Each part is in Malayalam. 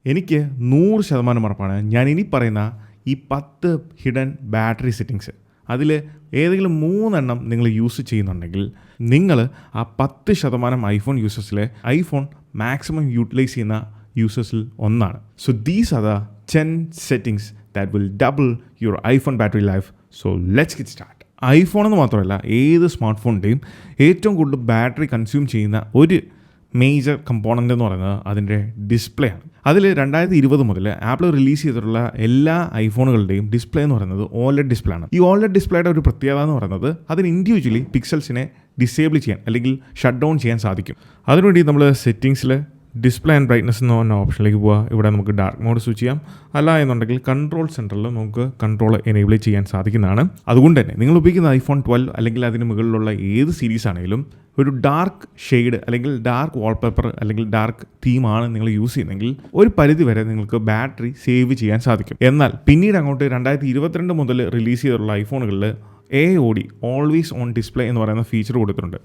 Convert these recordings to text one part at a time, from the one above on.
എനിക്ക് 100% ഉറപ്പാണ് ഞാൻ ഇനി പറയുന്ന ഈ 10 ഹിഡൻ ബാറ്ററി സെറ്റിങ്സ് അതിൽ ഏതെങ്കിലും 3 നിങ്ങൾ യൂസ് ചെയ്യുന്നുണ്ടെങ്കിൽ നിങ്ങൾ ആ 10% ഐഫോൺ യൂസേഴ്സിലെ ഐഫോൺ മാക്സിമം യൂട്ടിലൈസ് ചെയ്യുന്ന യൂസേഴ്സിൽ ഒന്നാണ്. So these are the 10 settings that will double your iPhone battery life. So let's get start. IPhone എന്ന് മാത്രമല്ല ഏത് സ്മാർട്ട് ഫോണിൻ്റെയും ഏറ്റവും കൂടുതൽ ബാറ്ററി കൺസ്യൂം ചെയ്യുന്ന ഒരു മേജർ കമ്പോണൻ്റ് എന്ന് പറയുന്നത് അതിൻ്റെ ഡിസ്പ്ലേ ആണ്. അതിൽ 2020 മുതൽ ആപ്പിൾ റിലീസ് ചെയ്തിട്ടുള്ള എല്ലാ ഐഫോണുകളുടെയും ഡിസ്പ്ലേ എന്ന് പറയുന്നത് ഓലഡ് ഡിസ്പ്ലേ ആണ്. ഈ ഓലഡ് ഡിസ്പ്ലേയുടെ ഒരു പ്രത്യേകത എന്ന് പറയുന്നത് അതിന് ഇൻഡിവിജ്വലി പിക്സൽസിനെ ഡിസേബിൾ ചെയ്യാൻ അല്ലെങ്കിൽ ഷട്ട് ഡൗൺ ചെയ്യാൻ സാധിക്കും. അതിനുവേണ്ടി നമ്മൾ സെറ്റിങ്സിൽ ഡിസ്പ്ലേ ആൻഡ് ബ്രൈറ്റ്നസ് എന്ന് പറഞ്ഞ ഓപ്ഷനിലേക്ക് പോവുക. ഇവിടെ നമുക്ക് ഡാർക്ക് മോഡ് സ്വിച്ച് ചെയ്യാം. അല്ല എന്നുണ്ടെങ്കിൽ കൺട്രോൾ സെൻറ്ററിൽ നമുക്ക് കൺട്രോൾ എനേബിൾ ചെയ്യാൻ സാധിക്കുന്നതാണ്. അതുകൊണ്ട് തന്നെ നിങ്ങൾ ഉപയോഗിക്കുന്ന ഐഫോൺ 12 അല്ലെങ്കിൽ അതിന് മുകളിലുള്ള ഏത് സീരീസ് ആണെങ്കിലും ഒരു ഡാർക്ക് ഷെയ്ഡ് അല്ലെങ്കിൽ ഡാർക്ക് വാൾപേപ്പർ അല്ലെങ്കിൽ ഡാർക്ക് തീമാണ് നിങ്ങൾ യൂസ് ചെയ്യുന്നതെങ്കിൽ ഒരു പരിധി വരെ നിങ്ങൾക്ക് ബാറ്ററി സേവ് ചെയ്യാൻ സാധിക്കും. എന്നാൽ പിന്നീട് അങ്ങോട്ട് 2022 മുതൽ റിലീസ് ചെയ്തിട്ടുള്ള ഐഫോണുകളിൽ AOD ഓൾവേസ് ഓൺ ഡിസ്പ്ലേ എന്ന് പറയുന്ന ഫീച്ചർ കൊടുത്തിട്ടുണ്ട്.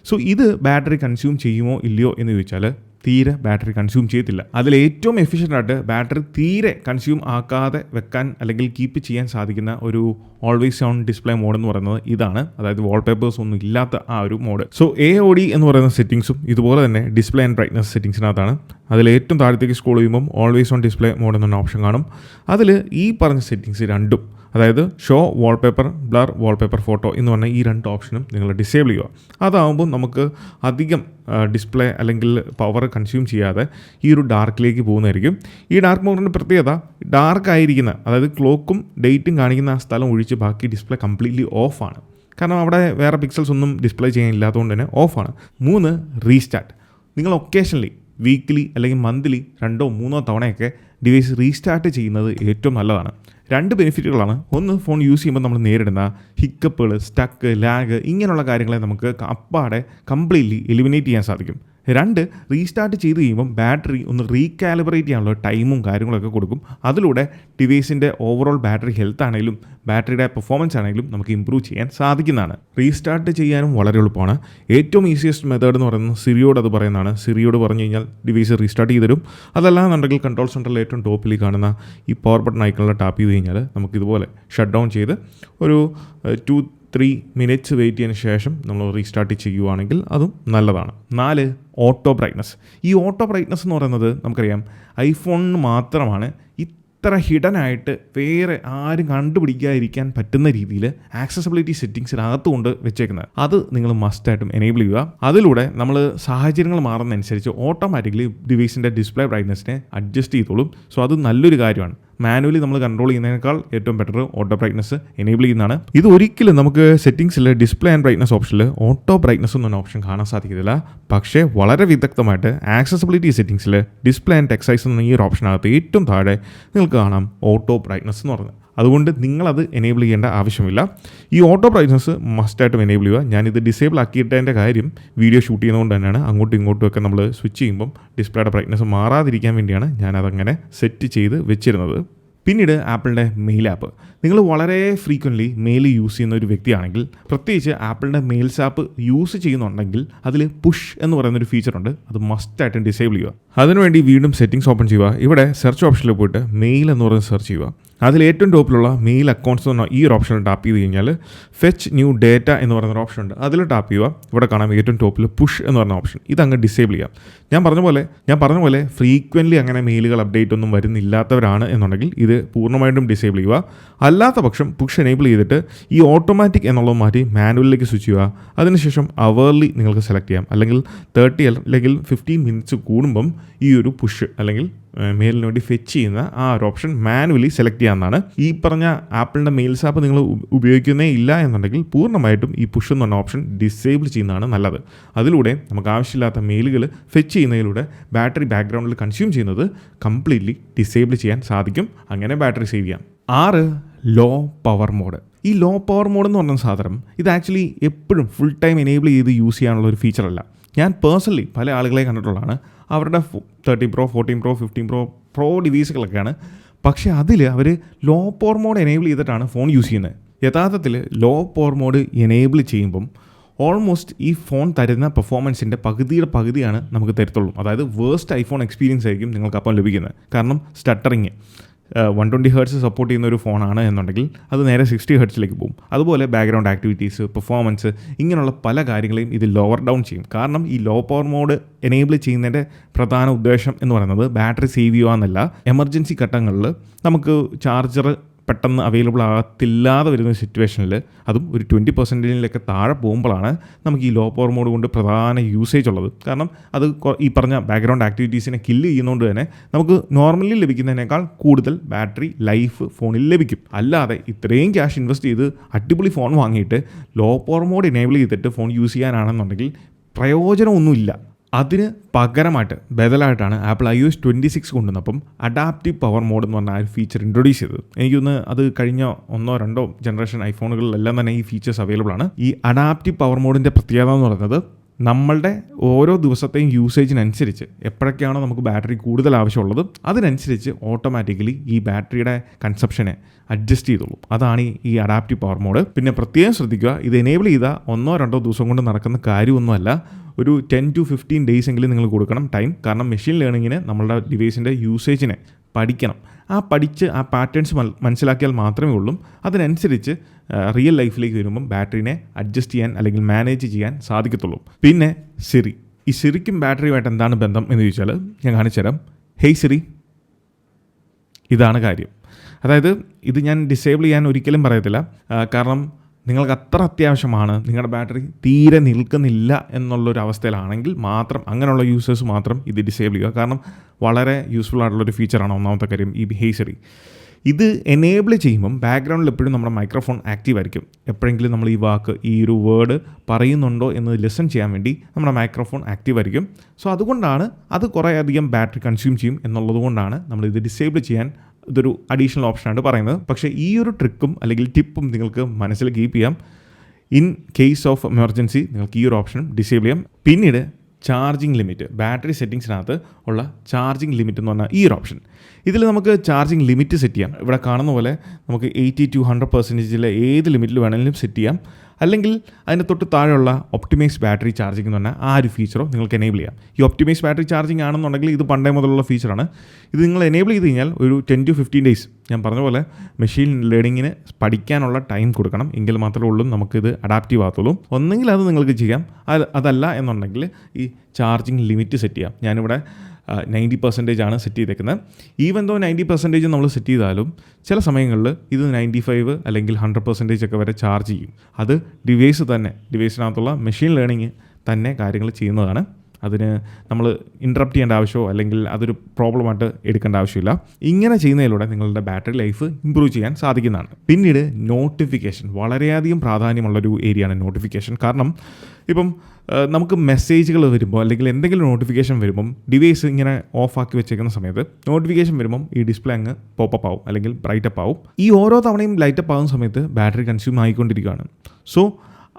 സോ ഇത് ബാറ്ററി കൺസ്യൂം ചെയ്യുമോ ഇല്ലയോ എന്ന് ചോദിച്ചാൽ തീരെ ബാറ്ററി കൺസ്യൂം ചെയ്യത്തില്ല. അതിൽ ഏറ്റവും എഫിഷ്യൻ്റായിട്ട് ബാറ്ററി തീരെ കൺസ്യൂം ആക്കാതെ വെക്കാൻ അല്ലെങ്കിൽ കീപ്പ് ചെയ്യാൻ സാധിക്കുന്ന ഒരു ഓൾവേസ് ഓൺ ഡിസ്പ്ലേ മോഡ് എന്ന് പറയുന്നത് ഇതാണ്. അതായത് വാൾപേപ്പേഴ്സ് ഒന്നും ഇല്ലാത്ത ആ ഒരു മോഡ്. സോ AOD എന്ന് പറയുന്ന സെറ്റിങ്സും ഇതുപോലെ തന്നെ ഡിസ്പ്ലേ ആൻഡ് ബ്രൈറ്റ്നസ് സെറ്റിങ്സിനകത്താണ്. അതിൽ ഏറ്റവും താഴത്തേക്ക് സ്ക്രോൾ ചെയ്യുമ്പം ഓൾവേസ് ഓൺ ഡിസ്പ്ലേ മോഡ് എന്നൊരു ഓപ്ഷൻ കാണും. അതിൽ ഈ പറഞ്ഞ സെറ്റിങ്സ് രണ്ടും, അതായത് show wallpaper, blur wallpaper photo എന്ന് പറഞ്ഞ ഈ 2 ഓപ്ഷനും നിങ്ങൾ ഡിസേബിൾ ചെയ്യുക. അതാകുമ്പോൾ നമുക്ക് അധികം ഡിസ്പ്ലേ അല്ലെങ്കിൽ പവർ കൺസ്യൂം ചെയ്യാതെ ഈ ഒരു ഡാർക്കിലേക്ക് പോകുന്നതായിരിക്കും. ഈ ഡാർക്ക് മോഡിൻ്റെ പ്രത്യേകത ഡാർക്ക് ആയിരിക്കുന്ന, അതായത് ക്ലോക്കും ഡേറ്റും കാണിക്കുന്ന ആ സ്ഥലം ഒഴിച്ച് ബാക്കി ഡിസ്പ്ലേ കംപ്ലീറ്റ്ലി ഓഫാണ്. കാരണം അവിടെ വേറെ പിക്സൽസ് ഒന്നും ഡിസ്പ്ലേ ചെയ്യാനില്ലാത്തതുകൊണ്ട് തന്നെ ഓഫാണ്. 3 റീസ്റ്റാർട്ട്. നിങ്ങൾ ഒക്കേഷനലി വീക്ക്ലി അല്ലെങ്കിൽ മന്ത്ലി 2-3 തവണയൊക്കെ ഡിവൈസ് റീസ്റ്റാർട്ട് ചെയ്യുന്നത് ഏറ്റവും നല്ലതാണ്. 2 ബെനിഫിറ്റുകളാണ്. ഒന്ന്, ഫോൺ യൂസ് ചെയ്യുമ്പോൾ നമ്മൾ നേരിടുന്ന ഹിക്കപ്പുകൾ, സ്റ്റക്ക്, ലാഗ് ഇങ്ങനെയുള്ള കാര്യങ്ങളെ നമുക്ക് അപ്പാടെ കംപ്ലീറ്റ്ലി എലിമിനേറ്റ് ചെയ്യാൻ സാധിക്കും. 2, റീസ്റ്റാർട്ട് ചെയ്ത് കഴിയുമ്പം ബാറ്ററി ഒന്ന് റീകാലിബ്രേറ്റ് ചെയ്യാനുള്ള ടൈമും കാര്യങ്ങളൊക്കെ കൊടുക്കും. അതിലൂടെ ഡിവൈസിൻ്റെ ഓവറോൾ ബാറ്ററി ഹെൽത്ത് ആണെങ്കിലും ബാറ്ററിയുടെ പെർഫോമൻസ് ആണെങ്കിലും നമുക്ക് ഇമ്പ്രൂവ് ചെയ്യാൻ സാധിക്കുന്നതാണ്. റീസ്റ്റാർട്ട് ചെയ്യാനും വളരെ എളുപ്പമാണ്. ഏറ്റവും ഈസിയസ്റ്റ് മെത്തേഡ് എന്ന് പറയുന്നത് സിറിയോട് അത് പറയുന്നതാണ്. സിറിയോട് പറഞ്ഞു കഴിഞ്ഞാൽ ഡിവൈസ് റീസ്റ്റാർട്ട് ചെയ്ത് തരും. അതല്ലാന്നുണ്ടെങ്കിൽ കൺട്രോൾ സെൻറ്ററിൽ ഏറ്റവും ടോപ്പിൽ കാണുന്ന ഈ പവർ ബട്ടൺ ഐക്കണിൽ ടാപ്പ് ചെയ്ത് കഴിഞ്ഞാൽ നമുക്കിതുപോലെ ഷട്ട് ഡൗൺ ചെയ്ത് ഒരു 2-3 മിനിറ്റ്സ് വെയിറ്റ് ചെയ്തതിന് ശേഷം നമ്മൾ റീസ്റ്റാർട്ട് ചെയ്യുവാണെങ്കിൽ അതും നല്ലതാണ്. 4, ഓട്ടോ ബ്രൈറ്റ്നസ്. ഈ ഓട്ടോ ബ്രൈറ്റ്നസ് എന്ന് പറയുന്നത് നമുക്കറിയാം ഐഫോണിന് മാത്രമാണ് ഇത്ര ഹിഡനായിട്ട് വേറെ ആരും കണ്ടുപിടിക്കാതിരിക്കാൻ പറ്റുന്ന രീതിയിൽ ആക്സസിബിലിറ്റി സെറ്റിങ്സിനകത്ത് കൊണ്ട് വെച്ചേക്കുന്നത്. അത് നിങ്ങൾ മസ്റ്റായിട്ടും എനേബിൾ ചെയ്യുക. അതിലൂടെ നമ്മൾ സാഹചര്യങ്ങൾ മാറുന്നതനുസരിച്ച് ഓട്ടോമാറ്റിക്കലി ഡിവൈസിൻ്റെ ഡിസ്പ്ലേ ബ്രൈറ്റ്നസിനെ അഡ്ജസ്റ്റ് ചെയ്തോളും. സോ അത് നല്ലൊരു കാര്യമാണ്. മാനുവലി നമ്മൾ കൺട്രോൾ ചെയ്യുന്നതിനേക്കാൾ ഏറ്റവും ബെറ്റർ ഓട്ടോ ബ്രൈറ്റ്നസ് എനേബിൾ ചെയ്യുന്നതാണ്. ഇത് ഒരിക്കലും നമുക്ക് സെറ്റിംഗ്സിൽ ഡിസ്പ്ലേ ആൻഡ് ബ്രൈറ്റ്നസ് ഓപ്ഷനിൽ ഓട്ടോ ബ്രൈറ്റ്നസ് എന്നൊരു ഓപ്ഷൻ കാണാൻ സാധിക്കത്തില്ല. പക്ഷേ വളരെ വിദഗ്ധമായിട്ട് ആക്സസിബിലിറ്റി സെറ്റിംഗ്സിൽ ഡിസ്പ്ലേ ആൻഡ് ടെക്സ്റ്റ് സൈസ് എന്ന ഈ ഒരു ഓപ്ഷനകത്ത് ഏറ്റവും താഴെ നിങ്ങൾക്ക് കാണാം ഓട്ടോ ബ്രൈറ്റ്നസ് എന്ന് പറഞ്ഞത്. അതുകൊണ്ട് നിങ്ങളത് എനേബിൾ ചെയ്യേണ്ട ആവശ്യമില്ല. ഈ ഓട്ടോ ബ്രൈറ്റ്നസ് മസ്റ്റായിട്ടും എനേബിൾ ചെയ്യുക. ഞാനിത് ഡിസേബിൾ ആക്കിയിട്ടതിൻ്റെ കാര്യം വീഡിയോ ഷൂട്ട് ചെയ്യുന്നതുകൊണ്ട് തന്നെയാണ്. അങ്ങോട്ടും ഇങ്ങോട്ടും ഒക്കെ നമ്മൾ സ്വിച്ച് ചെയ്യുമ്പം ഡിസ്പ്ലേയുടെ ബ്രൈറ്റ്നസ് മാറാതിരിക്കാൻ വേണ്ടിയാണ് ഞാനതങ്ങനെ സെറ്റ് ചെയ്ത് വെച്ചിരുന്നത്. പിന്നീട് ആപ്പിളിൻ്റെ മെയിൽ ആപ്പ്. നിങ്ങൾ വളരെ ഫ്രീക്വൻ്റ്ലി മെയിൽ യൂസ് ചെയ്യുന്ന ഒരു വ്യക്തിയാണെങ്കിൽ, പ്രത്യേകിച്ച് ആപ്പിളിൻ്റെ മെയിൽസ് ആപ്പ് യൂസ് ചെയ്യുന്നുണ്ടെങ്കിൽ അതിൽ പുഷ് എന്ന് പറയുന്നൊരു ഫീച്ചറുണ്ട്. അത് മസ്റ്റായിട്ടും ഡിസേബിൾ ചെയ്യുക. അതിനുവേണ്ടി വീണ്ടും സെറ്റിംഗ്സ് ഓപ്പൺ ചെയ്യുക. ഇവിടെ സെർച്ച് ഓപ്ഷനിൽ പോയിട്ട് മെയിൽ എന്ന് പറയുന്നത് സെർച്ച് ചെയ്യുക. അതിൽ ഏറ്റവും ടോപ്പിലുള്ള മെയിൽ അക്കൗണ്ട്സ് എന്ന് പറഞ്ഞാൽ ഈ ഒരു ഓപ്ഷനിൽ ടാപ്പ് ചെയ്ത് കഴിഞ്ഞാൽ ഫെച്ച് ന്യൂ ഡേറ്റ എന്ന് പറയുന്ന ഓപ്ഷൻ ഉണ്ട്. അതിൽ ടാപ്പ് ചെയ്യുക. ഇവിടെ കാണാം ഏറ്റവും ടോപ്പിൽ പുഷ് എന്ന് പറഞ്ഞ ഓപ്ഷൻ. ഇതങ്ങ് ഡിസേബിൾ ചെയ്യാം. ഞാൻ പറഞ്ഞ പോലെ ഫ്രീക്വൻ്റ്ലി അങ്ങനെ മെയിലുകൾ അപ്ഡേറ്റ് ഒന്നും വരുന്നില്ലാത്തവരാണ് എന്നുണ്ടെങ്കിൽ ഇത് പൂർണ്ണമായിട്ടും ഡിസേബിൾ ചെയ്യുക. അല്ലാത്ത പക്ഷം പുഷ് എനേബിൾ ചെയ്തിട്ട് ഈ ഓട്ടോമാറ്റിക് എന്നുള്ളത് മാറ്റി മാനുവലിലേക്ക് സ്വിച്ച് ചെയ്യുക. അതിനുശേഷം അവർലി നിങ്ങൾക്ക് സെലക്ട് ചെയ്യാം. അല്ലെങ്കിൽ 30 അല്ലെങ്കിൽ 15 മിനിറ്റ്സ് കൂടുമ്പം ഈ ഒരു പുഷ് അല്ലെങ്കിൽ മെയിലിന് വേണ്ടി ഫെച്ച് ചെയ്യുന്ന ആ ഒരു ഓപ്ഷൻ മാനുവലി സെലക്ട് ചെയ്യാവുന്നതാണ്. ഈ പറഞ്ഞ ആപ്പിളിൻ്റെ മെയിൽസ് ആപ്പ് നിങ്ങൾ ഉപയോഗിക്കുന്നേ ഇല്ല എന്നുണ്ടെങ്കിൽ പൂർണ്ണമായിട്ടും ഈ പുഷ് എന്ന് പറഞ്ഞ ഓപ്ഷൻ ഡിസേബിൾ ചെയ്യുന്നതാണ് നല്ലത്. അതിലൂടെ നമുക്ക് ആവശ്യമില്ലാത്ത മെയിലുകൾ ഫെച്ച് ചെയ്യുന്നതിലൂടെ ബാറ്ററി ബാക്ക്ഗ്രൗണ്ടിൽ കൺസ്യൂം ചെയ്യുന്നത് കംപ്ലീറ്റ്ലി ഡിസേബിൾ ചെയ്യാൻ സാധിക്കും. അങ്ങനെ ബാറ്ററി സേവ് ചെയ്യാം. 6, ലോ പവർ മോഡ്. ഈ ലോ പവർ മോഡ് എന്ന് പറഞ്ഞ സാധനം ഇത് ആക്ച്വലി എപ്പോഴും ഫുൾ ടൈം എനേബിൾ ചെയ്ത് യൂസ് ചെയ്യാനുള്ള ഒരു ഫീച്ചറല്ല. ഞാൻ പേഴ്സണലി പല ആളുകളെ കണ്ടിട്ടുള്ളതാണ്. അവരുടെ 13 Pro, 14 Pro, 15 Pro ഡിവൈസുകളൊക്കെയാണ്. പക്ഷേ അതിൽ അവർ ലോ പവർ മോഡ് എനേബിൾ ചെയ്തിട്ടാണ് ഫോൺ യൂസ് ചെയ്യുന്നത്. യഥാർത്ഥത്തിൽ ലോ പവർ മോഡ് എനേബിൾ ചെയ്യുമ്പം ഓൾമോസ്റ്റ് ഈ ഫോൺ തരുന്ന പെർഫോമൻസിൻ്റെ പകുതിയാണ് നമുക്ക് തരത്തുള്ളൂ. അതായത് വേസ്റ്റ് ഐഫോൺ എക്സ്പീരിയൻസ് ആയിരിക്കും നിങ്ങൾക്ക് അപ്പം ലഭിക്കുന്നത്. കാരണം സ്റ്റട്ടറിങ് 120 Hz സപ്പോർട്ട് ചെയ്യുന്ന ഒരു ഫോണാണ് എന്നുണ്ടെങ്കിൽ അത് നേരെ 60 Hz പോകും. അതുപോലെ ബാക്ക്ഗ്രൗണ്ട് ആക്ടിവിറ്റീസ്, പെർഫോമൻസ്, ഇങ്ങനെയുള്ള പല കാര്യങ്ങളെയും ഇത് ലോവർ ഡൗൺ ചെയ്യും. കാരണം ഈ ലോ പവർ മോഡ് എനേബിൾ ചെയ്യുന്നതിൻ്റെ പ്രധാന ഉദ്ദേശം എന്ന് പറയുന്നത് ബാറ്ററി സേവ് ചെയ്യുക എന്നല്ല. എമർജൻസി ഘട്ടങ്ങളിൽ നമുക്ക് ചാർജർ പെട്ടെന്ന് അവൈലബിൾ ആകത്തില്ലാതെ വരുന്ന സിറ്റുവേഷനിൽ, അതും ഒരു 20% താഴെ പോകുമ്പോഴാണ് നമുക്ക് ഈ ലോ പവർ മോഡ് കൊണ്ട് പ്രധാന യൂസേജ് ഉള്ളത്. കാരണം അത് ഈ പറഞ്ഞ ബാക്ക്ഗ്രൗണ്ട് ആക്ടിവിറ്റീസിനെ കില്ല് ചെയ്യുന്നതുകൊണ്ട് തന്നെ നമുക്ക് നോർമലി ലഭിക്കുന്നതിനേക്കാൾ കൂടുതൽ ബാറ്ററി ലൈഫ് ഫോണിൽ ലഭിക്കും. അല്ലാതെ ഇത്രയും ക്യാഷ് ഇൻവെസ്റ്റ് ചെയ്ത് അടിപൊളി ഫോൺ വാങ്ങിയിട്ട് ലോ പവർ മോഡ് എനേബിൾ ചെയ്തിട്ട് ഫോൺ യൂസ് ചെയ്യാനാണെന്നുണ്ടെങ്കിൽ പ്രയോജനമൊന്നുമില്ല. അതിന് പകരമായിട്ട് ബദലായിട്ടാണ് ആപ്പിൾ iOS 26 കൊണ്ടുവന്നപ്പം അഡാപ്റ്റീവ് പവർ മോഡ് എന്ന് പറഞ്ഞ ആ ഒരു ഫീച്ചർ ഇൻട്രൊഡ്യൂസ് ചെയ്തത്. എനിക്കൊന്ന് അത് കഴിഞ്ഞ 1-2 ജനറേഷൻ ഐഫോണുകളിലെല്ലാം തന്നെ ഈ ഫീച്ചേഴ്സ് അവൈലബിൾ ആണ്. ഈ അഡാപ്റ്റീവ് പവർ മോഡിൻ്റെ പ്രത്യേകത എന്ന് പറയുന്നത് നമ്മളുടെ ഓരോ ദിവസത്തെയും യൂസേജിനനുസരിച്ച് എപ്പോഴൊക്കെയാണോ നമുക്ക് ബാറ്ററി കൂടുതൽ ആവശ്യമുള്ളത് അതിനനുസരിച്ച് ഓട്ടോമാറ്റിക്കലി ഈ ബാറ്ററിയുടെ കൺസപ്ഷനെ അഡ്ജസ്റ്റ് ചെയ്തോളൂ. അതാണ് ഈ അഡാപ്റ്റീവ് പവർ മോഡ്. പിന്നെ പ്രത്യേകം ശ്രദ്ധിക്കുക, ഇത് എനേബിൾ ചെയ്താൽ 1-2 ദിവസം കൊണ്ട് നടക്കുന്ന കാര്യമൊന്നുമല്ല. ഒരു 10 to 15 days എങ്കിലും നിങ്ങൾ കൊടുക്കണം ടൈം. കാരണം മെഷീൻ ലേണിങ്ങിന് നമ്മളുടെ ഡിവൈസിൻ്റെ യൂസേജിനെ പഠിക്കണം. പഠിച്ച് ആ പാറ്റേൺസ് മനസ്സിലാക്കിയാൽ മാത്രമേ ഉള്ളൂ അതിനനുസരിച്ച് റിയൽ ലൈഫിലേക്ക് വരുമ്പം ബാറ്ററിനെ അഡ്ജസ്റ്റ് ചെയ്യാൻ അല്ലെങ്കിൽ മാനേജ് ചെയ്യാൻ സാധിക്കത്തുള്ളൂ. പിന്നെ സിറി, ഈ സിറിക്കും ബാറ്ററിയുമായിട്ട് എന്താണ് ബന്ധം എന്ന് ചോദിച്ചാൽ ഞാൻ കാണിച്ചു തരാം. ഹേയ് സിറി, ഇതാണ് കാര്യം. അതായത് ഇത് ഞാൻ ഡിസേബിൾ ചെയ്യാൻ ഒരിക്കലും പറയത്തില്ല. കാരണം നിങ്ങൾക്ക് അത്ര അത്യാവശ്യമാണ്, നിങ്ങളുടെ ബാറ്ററി തീരെ നിൽക്കുന്നില്ല എന്നുള്ളൊരു അവസ്ഥയിലാണെങ്കിൽ മാത്രം, അങ്ങനെയുള്ള യൂസേഴ്സ് മാത്രം ഇത് ഡിസേബിൾ ചെയ്യുക. കാരണം വളരെ യൂസ്ഫുൾ ആയിട്ടുള്ളൊരു ഫീച്ചറാണ് ഒന്നാമത്തെ കാര്യം ഈ ഹേയ് സിറി. ഇത് എനേബിൾ ചെയ്യുമ്പം ബാക്ക്ഗ്രൗണ്ടിൽ എപ്പോഴും നമ്മുടെ മൈക്രോഫോൺ ആക്റ്റീവ് ആയിരിക്കും. എപ്പോഴെങ്കിലും നമ്മൾ ഈ ഒരു വേർഡ് പറയുന്നുണ്ടോ എന്ന് ലിസൺ ചെയ്യാൻ വേണ്ടി നമ്മുടെ മൈക്രോഫോൺ ആക്റ്റീവ് ആയിരിക്കും. സോ അതുകൊണ്ടാണ് അത് കുറേ അധികം ബാറ്ററി കൺസ്യൂം ചെയ്യും എന്നുള്ളത് കൊണ്ടാണ് നമ്മളിത് ഡിസേബിൾ ചെയ്യാൻ ഇതൊരു അഡീഷണൽ ഓപ്ഷനാണ് പറയുന്നത്. പക്ഷേ ഈ ഒരു ട്രിക്കും അല്ലെങ്കിൽ ടിപ്പും നിങ്ങൾക്ക് മനസ്സിൽ കീപ്പ് ചെയ്യാം. ഇൻ കേസ് ഓഫ് എമർജൻസി നിങ്ങൾക്ക് ഈ ഒരു ഓപ്ഷൻ ഡിസേബിൾ ചെയ്യാം. പിന്നീട് ചാർജിങ് ലിമിറ്റ്, ബാറ്ററി സെറ്റിങ്സിനകത്ത് ഉള്ള ചാർജിങ് ലിമിറ്റ് എന്ന് പറഞ്ഞാൽ ഈ ഒരു ഓപ്ഷൻ, ഇതിൽ നമുക്ക് ചാർജിങ് ലിമിറ്റ് സെറ്റ് ചെയ്യാം. ഇവിടെ കാണുന്ന പോലെ നമുക്ക് 80 to 100% ഏത് ലിമിറ്റിൽ വേണമെങ്കിലും സെറ്റ് ചെയ്യാം. അല്ലെങ്കിൽ അതിന് തൊട്ട് താഴെയുള്ള ഒപ്റ്റിമൈസ് ബാറ്ററി ചാർജിങ് എന്ന് പറഞ്ഞാൽ ആ ഒരു ഫീച്ചറോ നിങ്ങൾക്ക് എനേബിൾ ചെയ്യാം. ഈ ഒപ്റ്റിമൈസ് ബാറ്ററി ചാർജിങ് ആണെന്നുണ്ടെങ്കിൽ ഇത് പണ്ടേ മുതലുള്ള ഫീച്ചറാണ്. ഇത് നിങ്ങൾ എനേബിൾ ചെയ്ത് കഴിഞ്ഞാൽ ഒരു 10 to 15 days ഞാൻ പറഞ്ഞ പോലെ മെഷീൻ ലേണിങ്ങിന് പഠിക്കാനുള്ള ടൈം കൊടുക്കണം. എങ്കിൽ മാത്രമേ ഉള്ളൂ നമുക്കിത് അഡാപ്റ്റീവ് ആകത്തുള്ളൂ. ഒന്നെങ്കിൽ അത് നിങ്ങൾക്ക് ചെയ്യാം, അതല്ല എന്നുണ്ടെങ്കിൽ ഈ ചാർജിങ് ലിമിറ്റ് സെറ്റ് ചെയ്യാം. ഞാനിവിടെ 90% ആണ് സെറ്റ് ചെയ്തേക്കുന്നത്. ഈവൻ ദോ 90% നമ്മൾ സെറ്റ് ചെയ്താലും ചില സമയങ്ങളിൽ ഇത് 95 അല്ലെങ്കിൽ 100% ഒക്കെ വരെ ചാർജ് ചെയ്യും. അത് ഡിവൈസിനകത്തുള്ള മെഷീൻ ലേണിങ് തന്നെ കാര്യങ്ങൾ ചെയ്യുന്നതാണ്. അതിന് നമ്മൾ ഇൻറ്ററപ്റ്റ് ചെയ്യേണ്ട ആവശ്യമോ അല്ലെങ്കിൽ അതൊരു പ്രോബ്ലമായിട്ട് എടുക്കേണ്ട ആവശ്യമില്ല. ഇങ്ങനെ ചെയ്യുന്നതിലൂടെ നിങ്ങളുടെ ബാറ്ററി ലൈഫ് ഇമ്പ്രൂവ് ചെയ്യാൻ സാധിക്കുന്നതാണ്. പിന്നീട് നോട്ടിഫിക്കേഷൻ, വളരെയധികം പ്രാധാന്യമുള്ളൊരു ഏരിയയാണ് നോട്ടിഫിക്കേഷൻ. കാരണം ഇപ്പം നമുക്ക് മെസ്സേജുകൾ വരുമ്പോൾ അല്ലെങ്കിൽ എന്തെങ്കിലും നോട്ടിഫിക്കേഷൻ വരുമ്പം ഡിവൈസ് ഇങ്ങനെ ഓഫാക്കി വെച്ചേക്കുന്ന സമയത്ത് നോട്ടിഫിക്കേഷൻ വരുമ്പം ഈ ഡിസ്പ്ലേ അങ്ങ് പോപ്പപ്പ് ആവും അല്ലെങ്കിൽ ബ്രൈറ്റപ്പ് ആവും. ഈ ഓരോ തവണയും ലൈറ്റപ്പ് ആകുന്ന സമയത്ത് ബാറ്ററി കൺസ്യൂം ആയിക്കൊണ്ടിരിക്കുകയാണ്. സോ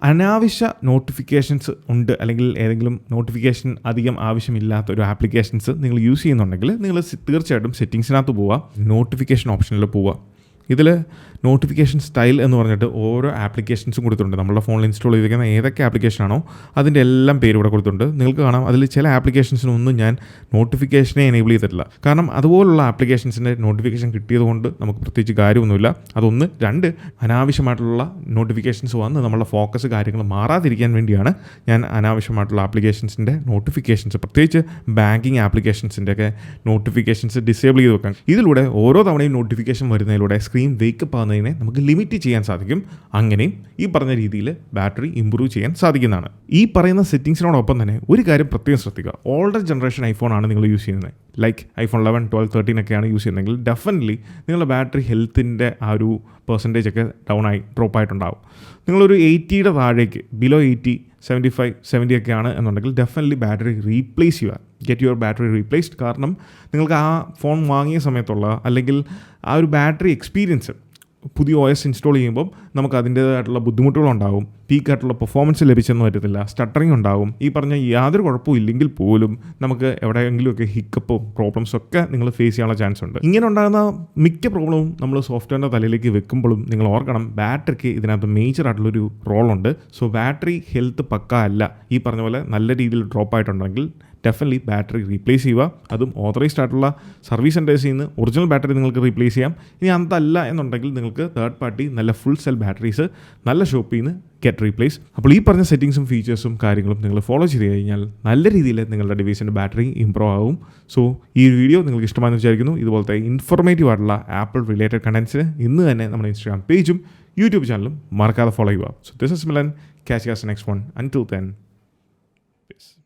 അനാവശ്യ നോട്ടിഫിക്കേഷൻസ് ഉണ്ട് അല്ലെങ്കിൽ ഏതെങ്കിലും നോട്ടിഫിക്കേഷൻ അധികം ആവശ്യമില്ലാത്ത ഒരു ആപ്ലിക്കേഷൻസ് നിങ്ങൾ യൂസ് ചെയ്യുന്നുണ്ടെങ്കിൽ നിങ്ങൾ തീർച്ചയായിട്ടും സെറ്റിങ്സിനകത്ത് പോവുക, നോട്ടിഫിക്കേഷൻ ഓപ്ഷനിൽ പോവുക. ഇതിൽ നോട്ടിഫിക്കേഷൻ സ്റ്റൈൽ എന്ന് പറഞ്ഞിട്ട് ഓരോ ആപ്ലിക്കേഷൻസും കൊടുത്തിട്ടുണ്ട്. നമ്മുടെ ഫോണിൽ ഇൻസ്റ്റാൾ ചെയ്തിരിക്കുന്ന ഏതൊക്കെ ആപ്ലിക്കേഷനാണോ അതിൻ്റെ എല്ലാം പേര് ഇവിടെ കൊടുത്തിട്ടുണ്ട്. നിങ്ങൾക്ക് കാണാം അതിൽ ചില ആപ്ലിക്കേഷൻസിനൊന്നും ഞാൻ നോട്ടിഫിക്കേഷനെ എനേബിൾ ചെയ്തിട്ടില്ല. കാരണം അതുപോലുള്ള ആപ്ലിക്കേഷൻസിൻ്റെ നോട്ടിഫിക്കേഷൻ കിട്ടിയതുകൊണ്ട് നമുക്ക് പ്രത്യേകിച്ച് കാര്യമൊന്നുമില്ല. അതൊന്ന്. 2, അനാവശ്യമായിട്ടുള്ള നോട്ടിഫിക്കേഷൻസ് വന്ന് നമ്മളുടെ ഫോക്കസ് കാര്യങ്ങൾ മാറാതിരിക്കാൻ വേണ്ടിയാണ് ഞാൻ അനാവശ്യമായിട്ടുള്ള ആപ്ലിക്കേഷൻസിൻ്റെ നോട്ടിഫിക്കേഷൻസ്, പ്രത്യേകിച്ച് ബാങ്കിങ് ആപ്ലിക്കേഷൻസിൻ്റെ ഒക്കെ നോട്ടിഫിക്കേഷൻസ് ഡിസേബിൾ ചെയ്ത് വെക്കാൻ. ഇതിലൂടെ ഓരോ തവണയും നോട്ടിഫിക്കേഷൻ വരുന്നതിലൂടെ സ്ക്രീൻ വേക്കപ്പ് ആകുന്നതിനെ നമുക്ക് ലിമിറ്റ് ചെയ്യാൻ സാധിക്കും. അങ്ങനെയും ഈ പറഞ്ഞ രീതിയിൽ ബാറ്ററി ഇമ്പ്രൂവ് ചെയ്യാൻ സാധിക്കുന്നതാണ്. ഈ പറയുന്ന സെറ്റിങ്സിനോടൊപ്പം തന്നെ ഒരു കാര്യം പ്രത്യേകം ശ്രദ്ധിക്കുക. ഓൾഡർ ജനറേഷൻ ഐഫോൺ ആണ് നിങ്ങൾ യൂസ് ചെയ്യുന്നത്, ലൈക്ക് iPhone 11, 12, 13 ഒക്കെയാണ് യൂസ് ചെയ്യുന്നതെങ്കിൽ ഡെഫിനറ്റ്ലി നിങ്ങളുടെ ബാറ്ററി ഹെൽത്തിൻ്റെ ആ ഒരു പെർസെൻറ്റേജ് ഒക്കെ ഡ്രോപ്പ് ആയിട്ടുണ്ടാവും. നിങ്ങളൊരു 80യുടെ താഴേക്ക്, ബിലോ 80, 75, 70 ഒക്കെയാണ് എന്നുണ്ടെങ്കിൽ ഡെഫിനറ്റ്ലി ബാറ്ററി റീപ്ലേസ് ചെയ്യുക. Get your battery replaced. കാരണം നിങ്ങൾക്ക് ആ ഫോൺ വാങ്ങിയ സമയത്തുള്ള അല്ലെങ്കിൽ ആ ഒരു ബാറ്ററി എക്സ്പീരിയൻസ് പുതിയ OS ഇൻസ്റ്റാൾ ചെയ്യുമ്പോൾ നമുക്ക് അതിൻ്റേതായിട്ടുള്ള ബുദ്ധിമുട്ടുകളുണ്ടാകും. പീക്കായിട്ടുള്ള പെർഫോമൻസ് ലഭിച്ചെന്ന് വരത്തില്ല, സ്റ്റട്ടറിങ് ഉണ്ടാകും. ഈ പറഞ്ഞ യാതൊരു കുഴപ്പവും ഇല്ലെങ്കിൽ പോലും നമുക്ക് എവിടെയെങ്കിലുമൊക്കെ ഹിക്കപ്പും പ്രോബ്ലംസും ഒക്കെ നിങ്ങൾ ഫേസ് ചെയ്യാനുള്ള ചാൻസ് ഉണ്ട്. ഇങ്ങനെ ഉണ്ടാകുന്ന മിക്ക പ്രോബ്ലവും നമ്മൾ സോഫ്റ്റ്വെയറിൻ്റെ തലയിലേക്ക് വെക്കുമ്പോഴും നിങ്ങൾ ഓർക്കണം, ബാറ്ററിക്ക് ഇതിനകത്ത് മേജറായിട്ടുള്ളൊരു റോളുണ്ട്. സോ ബാറ്ററി ഹെൽത്ത് പക്ക അല്ല, ഈ പറഞ്ഞ പോലെ നല്ല രീതിയിൽ ഡ്രോപ്പ് ആയിട്ടുണ്ടെങ്കിൽ ഡെഫിനറ്റ്ലി ബാറ്ററി റീപ്ലേസ് ചെയ്യുക. അതും ഓതറൈസ്ഡ് ആയിട്ടുള്ള സർവീസ് സെൻറ്റേഴ്സിൽ നിന്ന് ഒറിജിനൽ ബാറ്ററി നിങ്ങൾക്ക് റീപ്ലേസ് ചെയ്യാം. ഇനി അതല്ല എന്നുണ്ടെങ്കിൽ നിങ്ങൾക്ക് തേർഡ് പാർട്ടി നല്ല ഫുൾ സെൽ ബാറ്ററീസ് നല്ല ഷോപ്പിൽ നിന്ന് ഗെറ്റ് റീപ്ലേസ്. അപ്പോൾ ഈ പറഞ്ഞ സെറ്റിങ്സും ഫീച്ചേഴ്സും കാര്യങ്ങളും നിങ്ങൾ ഫോളോ ചെയ്ത് കഴിഞ്ഞാൽ നല്ല രീതിയിൽ നിങ്ങളുടെ ഡിവൈസിൻ്റെ ബാറ്ററി ഇമ്പ്രൂവ് ആവും. സോ ഈ വീഡിയോ നിങ്ങൾക്ക് ഇഷ്ടമാണെന്ന് വിചാരിക്കുന്നു. ഇതുപോലത്തെ ഇൻഫോർമേറ്റീവ് ആയിട്ടുള്ള ആപ്പിൾ റിലേറ്റഡ് കണ്ടൻസിന് ഇന്ന് തന്നെ നമ്മുടെ ഇൻസ്റ്റാഗ്രാം പേജും യൂട്യൂബ് ചാനലും മറക്കാതെ ഫോളോ ചെയ്യുക. So this is Milan. Catch you guys next one. Until then, peace.